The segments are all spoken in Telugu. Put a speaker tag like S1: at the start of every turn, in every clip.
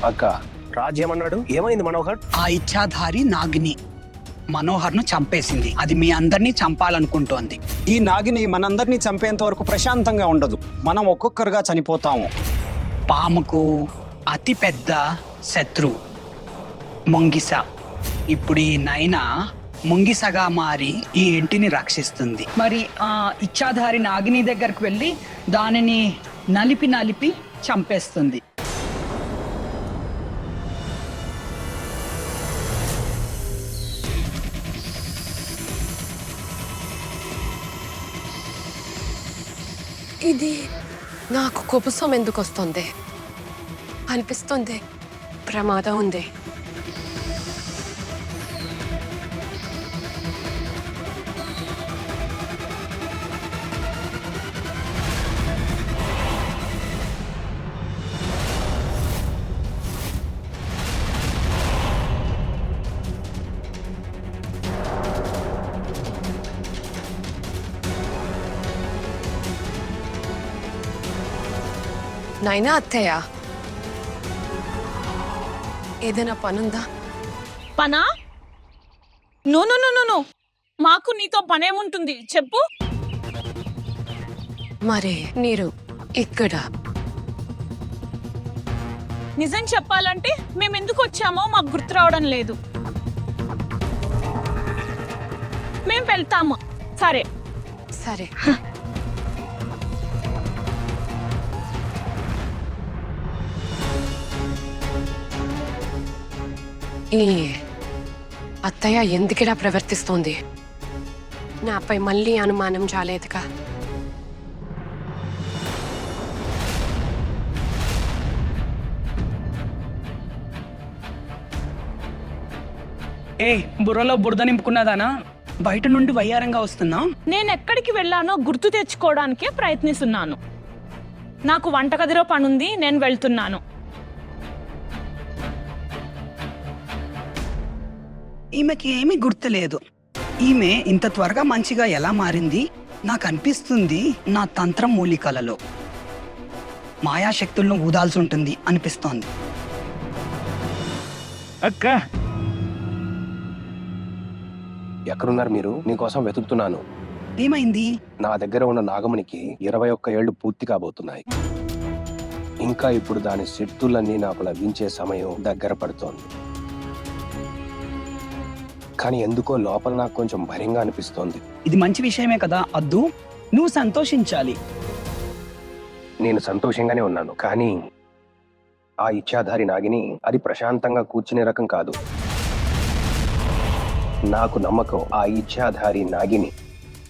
S1: అక్క రాజ్ ఏమన్నాడు? ఏమైంది మనోహర్?
S2: ఆ ఇచ్ఛాధారి నాగిని మనోహర్ను చంపేసింది. అది మీ అందరినీ చంపాలనుకుంటోంది.
S3: ఈ నాగిని మనందరినీ చంపేంత వరకు ప్రశాంతంగా ఉండదు. మనం ఒక్కొక్కరుగా చనిపోతాము.
S2: పాముకు అతి పెద్ద శత్రువు ముంగిస. ఇప్పుడు ఈ నైనా ముంగిసగా మారి ఈ ఇంటిని రక్షిస్తుంది. మరి ఆ ఇచ్ఛాధారి నాగిని దగ్గరకు వెళ్ళి దానిని నలిపి చంపేస్తుంది.
S4: ఇది నాకు కుబుసం ఎందుకు వస్తుంది అనిపిస్తుంది. ప్రమాదం ఉంది. నైనా అత్తయ్య, ఏదైనా పనుందా?
S5: పనా? No no no no no, మాకు నీతో పనేముంటుంది చెప్పు.
S4: మరి మీరు ఇక్కడ
S5: నిజం చెప్పాలంటే మేము ఎందుకు వచ్చామో మాకు గుర్తు రావడం లేదు. మేము వెళ్తాము. సరే
S4: సరే. ఈ అత్తయ్య ఎందుకిలా ప్రవర్తిస్తోంది? నాపై మళ్ళీ అనుమానం చాలేదుగా.
S2: బుర్రలో బురద నింపుకున్నదానా? బయట నుండి వయ్యారంగా వస్తున్నా.
S5: నేను ఎక్కడికి వెళ్ళానో గుర్తు తెచ్చుకోవడానికే ప్రయత్నిస్తున్నాను. నాకు వంటగదిలో పనుంది, నేను వెళ్తున్నాను.
S2: ఈమెకి ఏమీ గుర్తులేదు. ఈమె ఇంత త్వరగా మంచిగా ఎలా మారింది? నాకు అనిపిస్తుంది నా తంత్రం మూలికలలో మాయాశక్తులను ఊదాల్సి ఉంటుంది అనిపిస్తోంది.
S1: అక్క ఎక్కడున్నారు మీరు? నీకోసం వెతుకుతున్నాను.
S2: ఏమైంది?
S1: నా దగ్గర ఉన్న నాగమణికి 21 ఏళ్లు పూర్తి కాబోతున్నాయి. ఇంకా ఇప్పుడు దాని శక్తులన్నీ నాకు లభించే సమయం దగ్గర పడుతోంది. కానీ ఎందుకో లోపల నాకు కొంచెం భయంగా అనిపిస్తోంది.
S2: ఇది మంచి విషయమే కదా అద్దు, నువ్వు సంతోషించాలి.
S1: నేను సంతోషంగానే ఉన్నాను, కానీ ఆ ఇచ్ఛాధారి నాగిని అది ప్రశాంతంగా కూర్చునే రకం కాదు. నాకు నమ్మకం ఆ ఇచ్ఛాధారి నాగిని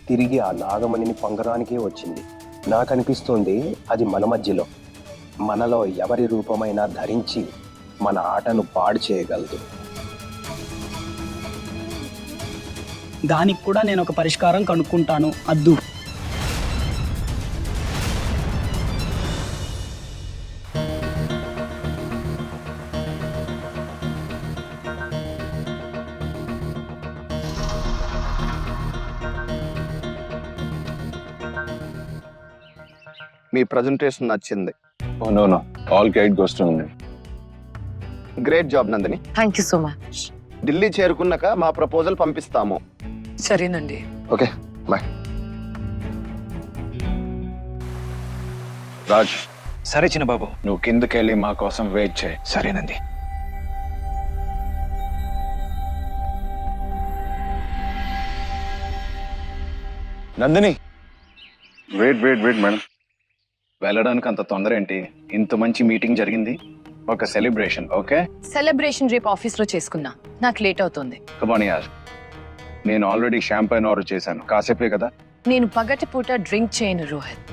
S1: తిరిగి ఆ నాగమణిని పొంగడానికే వచ్చింది. నాకు అనిపిస్తోంది అది మన మధ్యలో, మనలో ఎవరి రూపమైనా ధరించి మన ఆటను పాడు చేయగలదు.
S2: దానికి కూడా నేను ఒక పరిష్కారం కనుక్కుంటాను అద్దు.
S6: మీ ప్రజెంటేషన్ నచ్చింది.
S7: No all guide goes to Nandini.
S6: Great job Nandini.
S8: Thank you so much.
S6: Delhi చేరుకున్నాక మా ప్రపోజల్ పంపిస్తాము.
S8: సరేనండి.
S7: Okay bye. రాజ్,
S9: సరే చిన్నబాబు.
S7: నువ్వు కిందకెళ్ళి మా కోసం వెయిట్ చేయి.
S9: సరేనండి.
S7: Nandini,
S9: wait madam.
S7: వెళ్ళడానికి అంత తొందర ఏంటి? ఇంత మంచి మీటింగ్ జరిగింది, ఒక సెలబ్రేషన్. ఓకే,
S8: సెలబ్రేషన్ రేపు ఆఫీస్ లో చేసుకున్నా, నాకు లేట్ అవుతుంది.
S7: కమాన్ యార్. నేను ఆల్రెడీ షాంపైన్ ఆర్డర్ చేశాను, కాసేపే కదా.
S8: నేను పగటి పూట డ్రింక్ చేయను రోహిత్.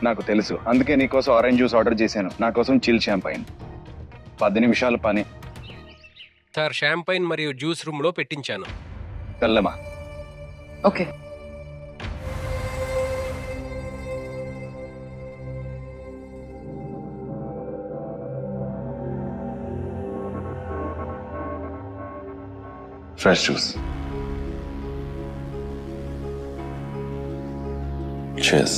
S7: నాకు తెలుసు, అందుకే నీకోసం ఆరెంజ్ జ్యూస్ ఆర్డర్ చేశాను. నా కోసం చిల్ షాంపైన్. 10 నిమిషాల పని.
S10: సార్, షాంపైన్ మరియు జ్యూస్ రూమ్ లో పెట్టించాను.
S7: వెళ్ళమా.
S8: Okay.
S7: Fresh juice.
S9: Cheers.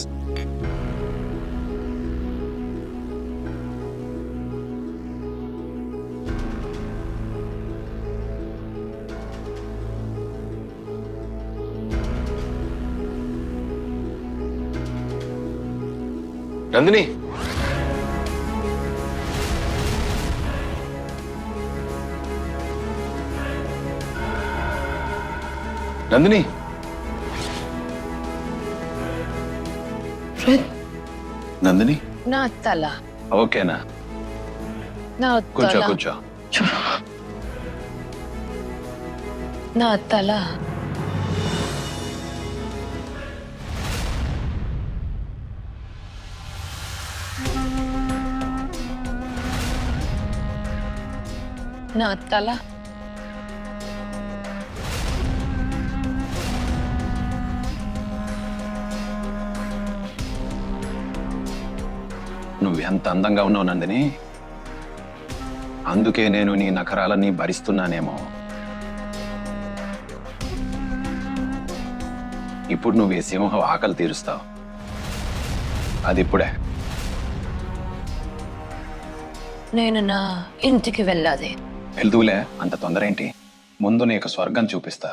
S9: Nandini Nandini Nandini
S8: నా తల
S9: ఓకేనా
S8: నా
S9: కూర్చో
S8: తల
S9: కూర్చో
S8: నా తల నా తల
S7: నువ్వు ఎంత అందంగా ఉన్నావు నందిని. అందుకే నేను నీ నఖరాలన్నీ భరిస్తున్నానేమో. ఇప్పుడు నువ్వు ఈ సింహం ఆకలి తీరుస్తావు. అది ఇప్పుడే.
S8: నేను నా ఇంటికి వెళ్ళాలి.
S7: వెళ్తూలే, అంత తొందర ఏంటి? ముందు నీకు స్వర్గం చూపిస్తా.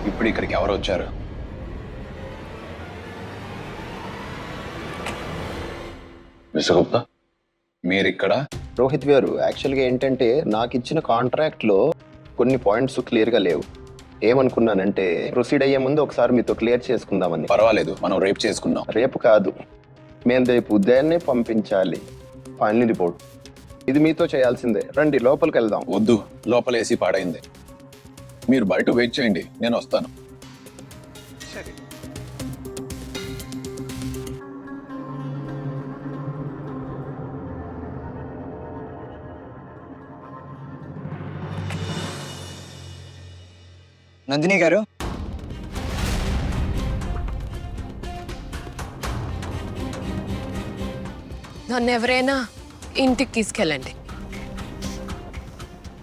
S7: ఇప్పుడు ఇక్కడికి ఎవరు వచ్చారు? విశ్వగుప్త, మీరిక్కడ?
S6: రోహిత్ గారు, యాక్చువల్గా ఏంటంటే నాకు ఇచ్చిన కాంట్రాక్ట్లో కొన్ని పాయింట్స్ క్లియర్గా లేవు. ఏమనుకున్నానంటే ప్రొసీడ్ అయ్యే ముందు ఒకసారి మీతో క్లియర్ చేసుకుందామని.
S7: పర్వాలేదు, మనం రేపు చేసుకుందాం.
S6: రేపు కాదు, మేము రేపు ఉదయాన్నే పంపించాలి ఫైనల్ రిపోర్ట్. ఇది మీతో చేయాల్సిందే. రండి లోపలికి వెళ్దాం.
S7: వద్దు, లోపల ఏసీ పాడైంది. మీరు బయట వెయిట్ చేయండి, నేను వస్తాను.
S3: నందిని గారు,
S4: నన్ను ఎవరైనా ఇంటికి తీసుకెళ్ళండి.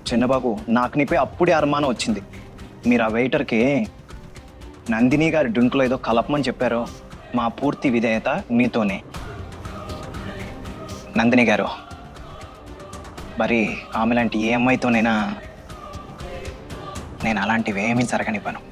S3: చిన్నబాబు, నాకు నీపై అప్పుడే అనుమానం వచ్చింది. మీరు ఆ వెయిటర్కి నందిని గారి డ్రింక్లో ఏదో కలపమని చెప్పారు. మా పూర్తి విధేయత మీతోనే. నందిని గారు, మరి ఆమె లాంటి ఏ అమ్మాయితోనైనా నేను అలాంటివి ఏమీ జరగనివ్వను.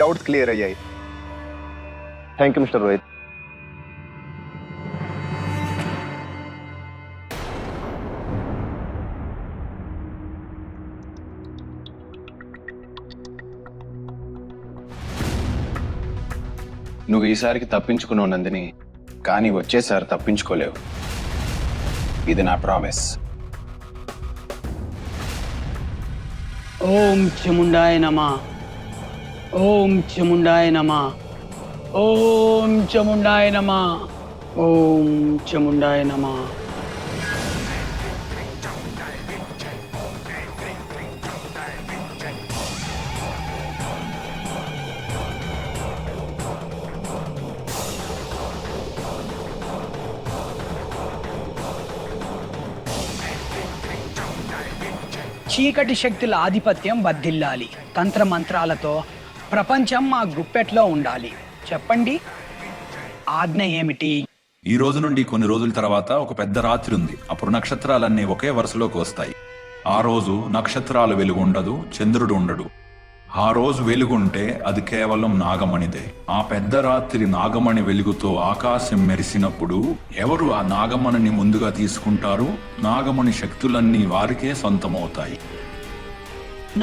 S6: డౌట్స్ క్లియర్ అయ్యాయి. Thank you mister Rohit.
S7: నువ్వు ఈసారికి తప్పించుకున్నావు నందిని, కానీ వచ్చేసారి తప్పించుకోలేవు. ఇది నా ప్రామిస్.
S2: ఓం చముండాయ నమః. ఓం చముండాయ నమః. ఓం చముండాయ నమః. ఓం చముండాయ నమః. చీకటి శక్తుల ఆధిపత్యం వర్ధిల్లాలి. తంత్ర మంత్రాలతో ప్రపంచం మా గుప్పెట్లో ఉండాలి. చెప్పండి, ఆజ్ఞ ఏమిటి?
S11: ఈ రోజు నుండి కొన్ని రోజుల తర్వాత ఒక పెద్ద రాత్రి ఉంది. అప్పుడు నక్షత్రాలన్నీ ఒకే వరుసలోకి వస్తాయి. ఆ రోజు నక్షత్రాలు వెలుగు ఉండదు, చంద్రుడు ఉండడు. ఆ రోజు వెలుగుంటే అది కేవలం నాగమణిదే. ఆ పెద్ద రాత్రి నాగమణి వెలుగుతో ఆకాశం మెరిసినప్పుడు ఎవరు ఆ నాగమణిని ముందుగా తీసుకుంటారు, నాగమణి శక్తులన్నీ వారికే సొంతమవుతాయి.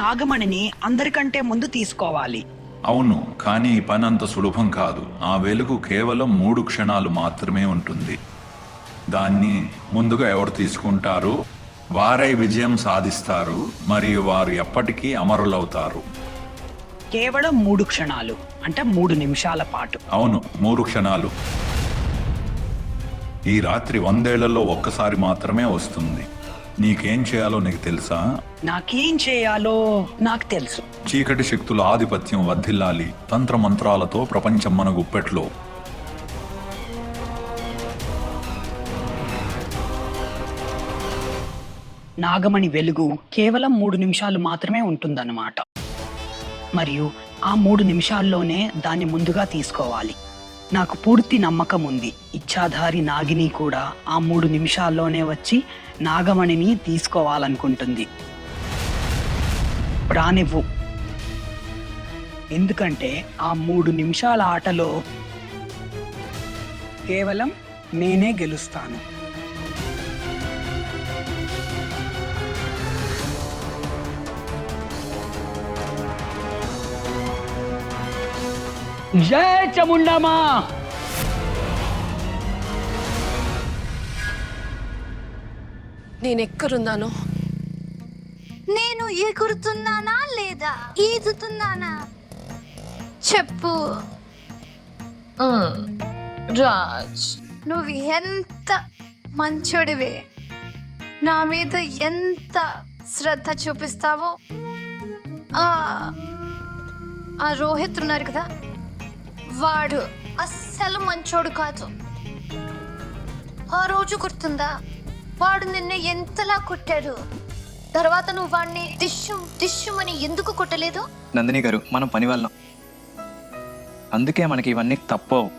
S2: నాగమణిని అందరికంటే ముందు తీసుకోవాలి.
S11: అవును, కానీ ఈ పని అంత సులభం కాదు. ఆ వెలుగు కేవలం 3 క్షణాలు మాత్రమే ఉంటుంది. దాన్ని ముందుగా ఎవరు తీసుకుంటారు వారే విజయం సాధిస్తారు మరియు వారు ఎప్పటికీ అమరులవుతారు.
S2: కేవలం 3 క్షణాలు, అంటే 3 నిమిషాల పాటు.
S11: అవును, 3 క్షణాలు. ఈ రాత్రి 100 ఏళ్లలో ఒక్కసారి మాత్రమే వస్తుంది. నీకేం చేయాలో నీకు తెలుసా?
S2: నాకేం చేయాలో నాకు తెలుసు.
S11: చీకటి శక్తుల ఆధిపత్యం వర్ధిల్లాలి. తంత్రమంత్రాలతో ప్రపంచం మన గుప్పెట్లో.
S2: నాగమణి వెలుగు కేవలం 3 నిమిషాలు మాత్రమే ఉంటుందన్నమాట. మరియు ఆ 3 నిమిషాల్లోనే దాన్ని ముందుగా తీసుకోవాలి. నాకు పూర్తి నమ్మకం ఉంది, ఇచ్ఛాధారి నాగిని కూడా ఆ 3 నిమిషాల్లోనే వచ్చి నాగమణిని తీసుకోవాలనుకుంటుంది. రానివ్వు, ఎందుకంటే ఆ 3 నిమిషాల ఆటలో కేవలం నేనే గెలుస్తాను. జై చాముండమ్మ!
S4: నేను ఎక్కడున్నానో
S12: నేను ఎగురుతున్నానా లేదా ఈదుతున్నానా చెప్పు.
S4: రాజ్,
S12: నువ్వు ఎంత మంచోడివే, నా మీద ఎంత శ్రద్ధ చూపిస్తావో. ఆ రోహిత్ ఉన్నారు కదా, వాడు అస్సలు మంచోడు కాదు. ఆ రోజు గుర్తుందా, వాడు నిన్న ఎంతలా కొట్టాడు. తర్వాత నువ్వు వాడిని దిష్యుమని ఎందుకు కొట్టలేదు?
S3: నందిని గారు, మనం పని వాళ్ళం, అందుకే మనకి ఇవన్నీ తప్పవు.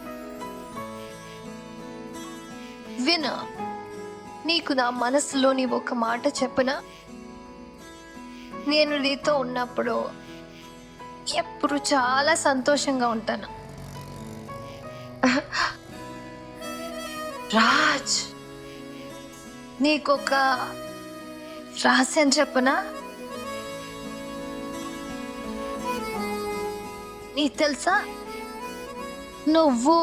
S12: విను, నీకు నా మనసులోని ఒక మాట చెప్పనా? నేను నీతో ఉన్నప్పుడు ఎప్పుడు చాలా సంతోషంగా ఉంటాను. రాజ్, నీకొక రహస్యం చెప్పనా? నీకు తెలుసా నువ్వు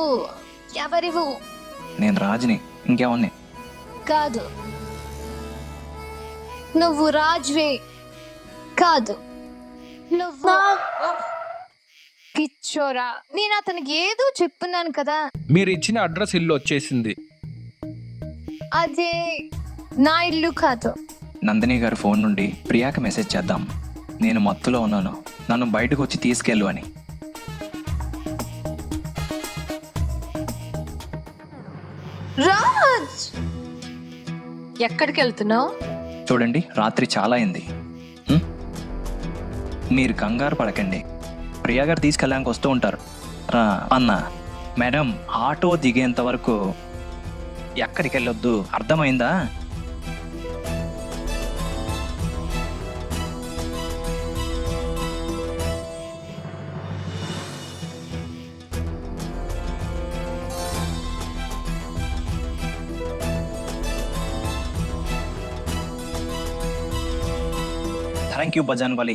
S12: ఎవరివు?
S3: నేను రాజుని, ఇంకేమన్నా?
S12: కాదు, నువ్వు రాజ్వే కాదు, నువ్వు కిచ్చోరా. నేను అతనికి ఏదో చెప్తున్నాను కదా.
S10: మీరు ఇచ్చిన అడ్రస్ ఇల్లు వచ్చేసింది.
S12: అదే నా ఇల్లు కాదు.
S3: నందిని గారి ఫోన్ నుండి ప్రియాకి మెసేజ్ చేద్దాం, నేను మత్తులో ఉన్నాను, నన్ను బయటకు వచ్చి తీసుకెళ్ళు అని.
S12: రాజ్, ఎక్కడికి వెళ్తున్నావు?
S3: చూడండి, రాత్రి చాలా అయింది. మీరు కంగారు పడకండి, ప్రియా గారు తీసుకెళ్ళడానికి వస్తూ ఉంటారు. అన్న మేడం, ఆటో దిగేంత వరకు ఎక్కడికి వెళ్ళొద్దు, అర్థమైందా? థ్యాంక్ యూ బజాన్ వాలి.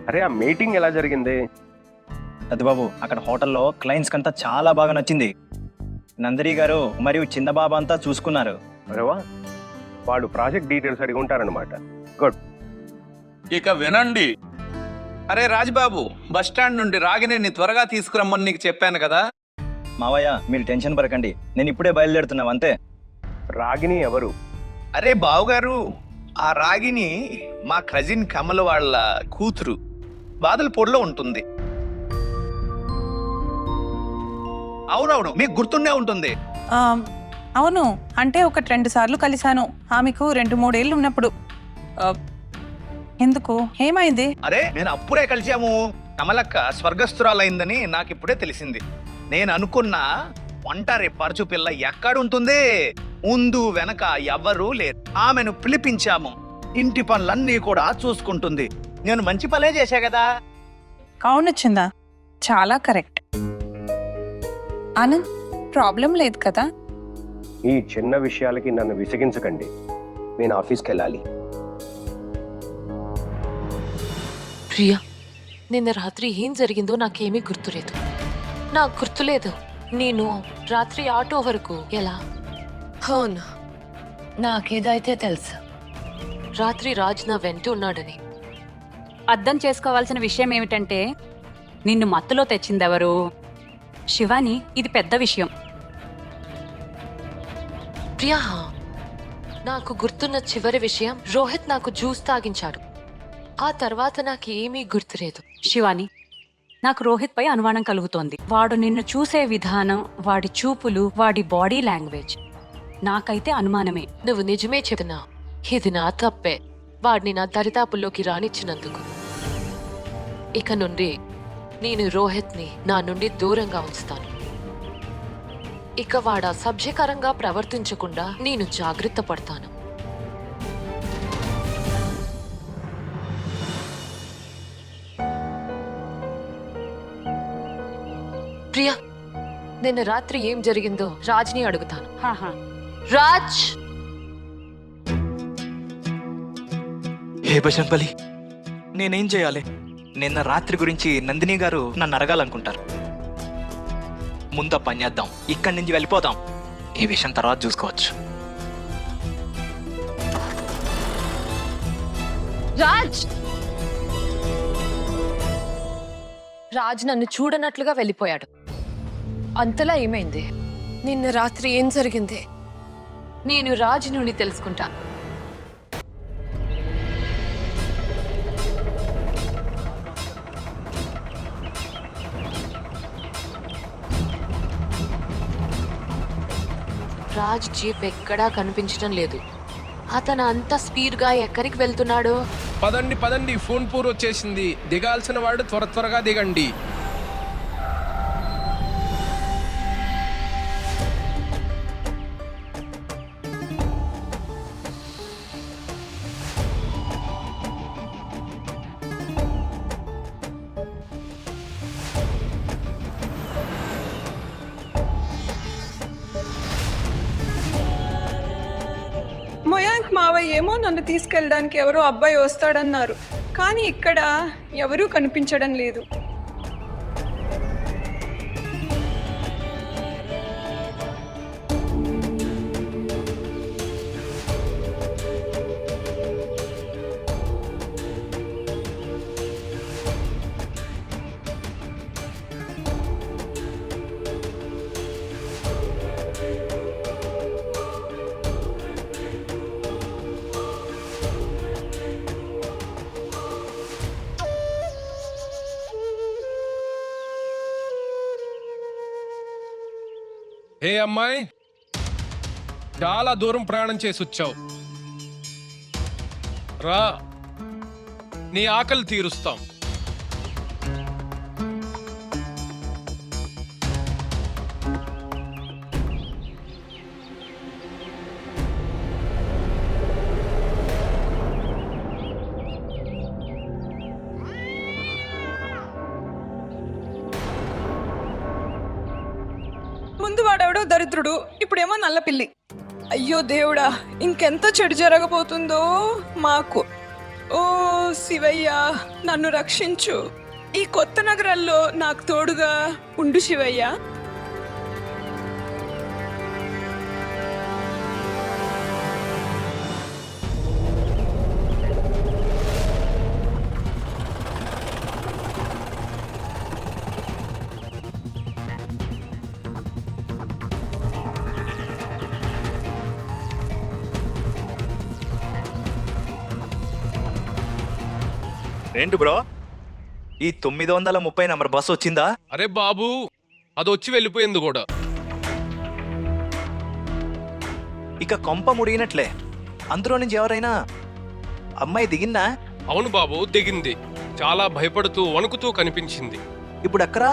S1: అరే, ఆ మీటింగ్ ఎలా జరిగింది?
S3: అది బాబు, అక్కడ హోటల్లో క్లయింట్స్ కంతా చాలా బాగా నచ్చింది. నందిని గారు మరియు చిన్న బాబా అంతా చూసుకున్నారు.
S1: అరేవా, వాడు ప్రాజెక్ట్ డీటెయిల్స్ అడిగి ఉంటారనమాట. గుడ్.
S13: ఇక వినండి. అరే రాజ్బాబు, బస్టాండ్ నుండి రాగిని త్వరగా తీసుకురమ్మని నీకు చెప్పాను కదా.
S3: మావయ్య, మీరు టెన్షన్ పడకండి, నేను ఇప్పుడే బయలుదేరుతున్నావు అంతే.
S1: రాగిని ఎవరు?
S13: అరే బావుగారు, ఆ రాగిని మా కజిన్ కమల వాళ్ళ కూతురు, బాదల్పూర్లో ఉంటుంది. అవునవును, మీకు గుర్తుండే ఉంటుంది.
S8: అవును, అంటే 1-2 సార్లు కలిశాను ఆమెకు 2-3 ఏళ్ళు ఉన్నప్పుడు. ఎందుకు, ఏమైంది?
S13: అరే, నేను అప్పుడే కలిసాము. కమలక్క స్వర్గస్థురాలైందని నాకు ఇప్పుడే తెలిసింది. నేను అనుకున్నా ఒంటరి పరచు పిల్ల ఎక్కడుంటుంది, ముందు వెనక ఎవ్వరూ లేరు. ఆమెను పిలిపించాము, ఇంటి పనులన్నీ కూడా చూసుకుంటుంది. నేను మంచి పనే చేశా కదా.
S8: అవునొచ్చిందా, చాలా కరెక్ట్. ఆనంద్, ప్రాబ్లం లేదు కదా?
S1: ఈ చిన్న విషయాలకి నన్ను విసిగించకండి, నేను ఆఫీస్కి వెళ్ళాలి.
S4: ప్రియా, నిన్న రాత్రి ఏం జరిగిందో నాకేమీ గుర్తులేదు. నాకు గుర్తులేదు. నేను రాత్రి ఆటో వరకు ఎలా? అవును, నాకేదైతే తెలుసు. రాత్రి రాజ్ నా వెంట ఉన్నాడని.
S8: అర్థం చేసుకోవాల్సిన విషయం ఏమిటంటే నిన్ను మత్తులో తెచ్చిందెవరు? శివాని, ఇది పెద్ద విషయం.
S4: ప్రియా, నాకు గుర్తున్న చివరి విషయం రోహిత్ నాకు జ్యూస్ తాగించాడు. ఆ తర్వాత నాకు ఏమీ గుర్తులేదు.
S8: శివాని, నాకు రోహిత్ పై అనుమానం కలుగుతోంది. వాడు నిన్ను చూసే విధానం, వాడి చూపులు, వాడి బాడీ లాంగ్వేజ్, నాకైతే అనుమానమే.
S4: నువ్వు నిజమే చెబుతున్నావు. ఇది నా తప్పే, వాడిని నా దరిదాపుల్లోకి రానిచ్చినందుకు. ఇక నుండి నేను రోహిత్ని నా నుండి దూరంగా ఉంచుతాను. ఇక వాడు అసభ్యకరంగా ప్రవర్తించకుండా నేను జాగ్రత్త పడతాను. ప్రియా, నిన్న రాత్రి ఏం జరిగిందో రాజ్ని అడుగుతాను. రాజ్!
S3: హే బజరంబలి, నేనేం చేయాలి? నిన్న రాత్రి గురించి నందిని గారు నన్ను అడగాలనుకుంటారు. ముందు పని చేద్దాం, ఇక్కడి నుంచి వెళ్ళిపోదాం. ఈ విషయం తర్వాత చూసుకోవచ్చు.
S4: రాజ్! రాజ్ నన్ను చూడనట్లుగా వెళ్ళిపోయాడు. అంతలా ఏమైంది? నిన్న రాత్రి ఏం జరిగింది? నేను రాజ్ నుండి తెలుసుకుంటా. రాజ్ జీప్ ఎక్కడా కనిపించడం లేదు. అతను అంత స్పీడ్గా ఎక్కడికి వెళ్తున్నాడు?
S10: పదండి పదండి, ఫోన్ పూర్ వచ్చేసింది. దిగాల్సిన వాడు త్వరగా దిగండి.
S8: మయాంక్ మావయ్య ఏమో నన్ను తీసుకెళ్ళడానికి ఎవరో అబ్బాయి వస్తాడన్నారు, కానీ ఇక్కడ ఎవరూ కనిపించడం లేదు.
S10: హే అమ్మాయి, చాలా దూరం ప్రయాణం చేసి వచ్చావు. రా, నీ ఆకలి తీరుస్తాం.
S8: ముందు వాడెవడో దరిద్రుడు, ఇప్పుడేమో నల్లపిల్లి. అయ్యో దేవుడా, ఇంకెంత చెడు జరగబోతుందో మాకు. ఓ శివయ్య, నన్ను రక్షించు. ఈ కొత్త నగరాల్లో నాకు తోడుగా ఉండు శివయ్య.
S3: ఏంటి బ్రో, ఈ 930 నంబర్ బస్సు వచ్చిందా?
S10: అరే బాబు, అది వచ్చి వెళ్ళిపోయింది కూడా.
S3: ఇక కొంప ముడిగినట్లే. అందులో నుంచి ఎవరైనా అమ్మాయి దిగిందా?
S10: అవును బాబు, దిగింది. చాలా భయపడుతూ వణుకుతూ కనిపించింది.
S3: ఇప్పుడు ఎక్కరా?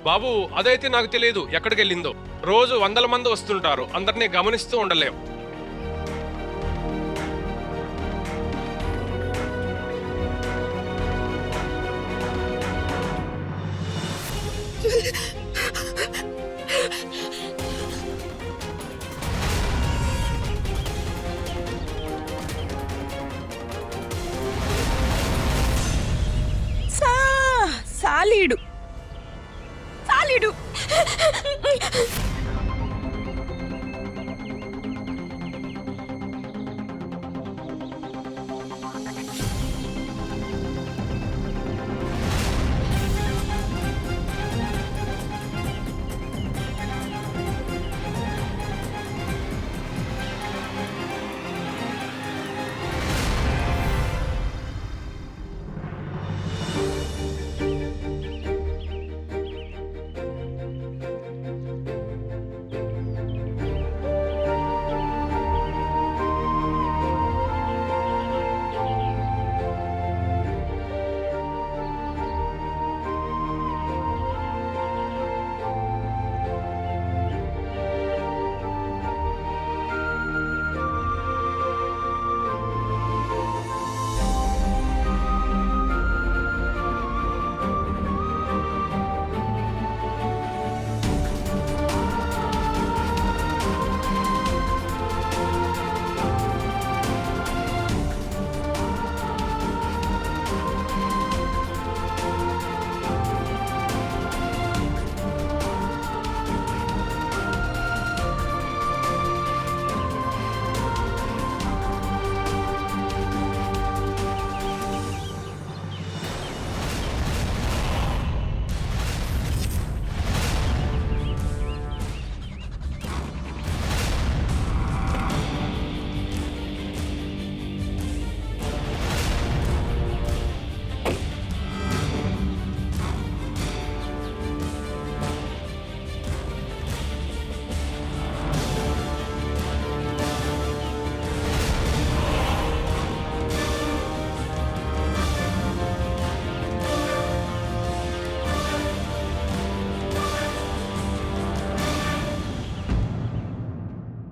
S10: బాబు, అదైతే నాకు తెలియదు ఎక్కడికి వెళ్ళిందో. రోజు 100 మంది వస్తుంటారు, అందరినీ గమనిస్తూ ఉండలేం.
S8: అయ్యో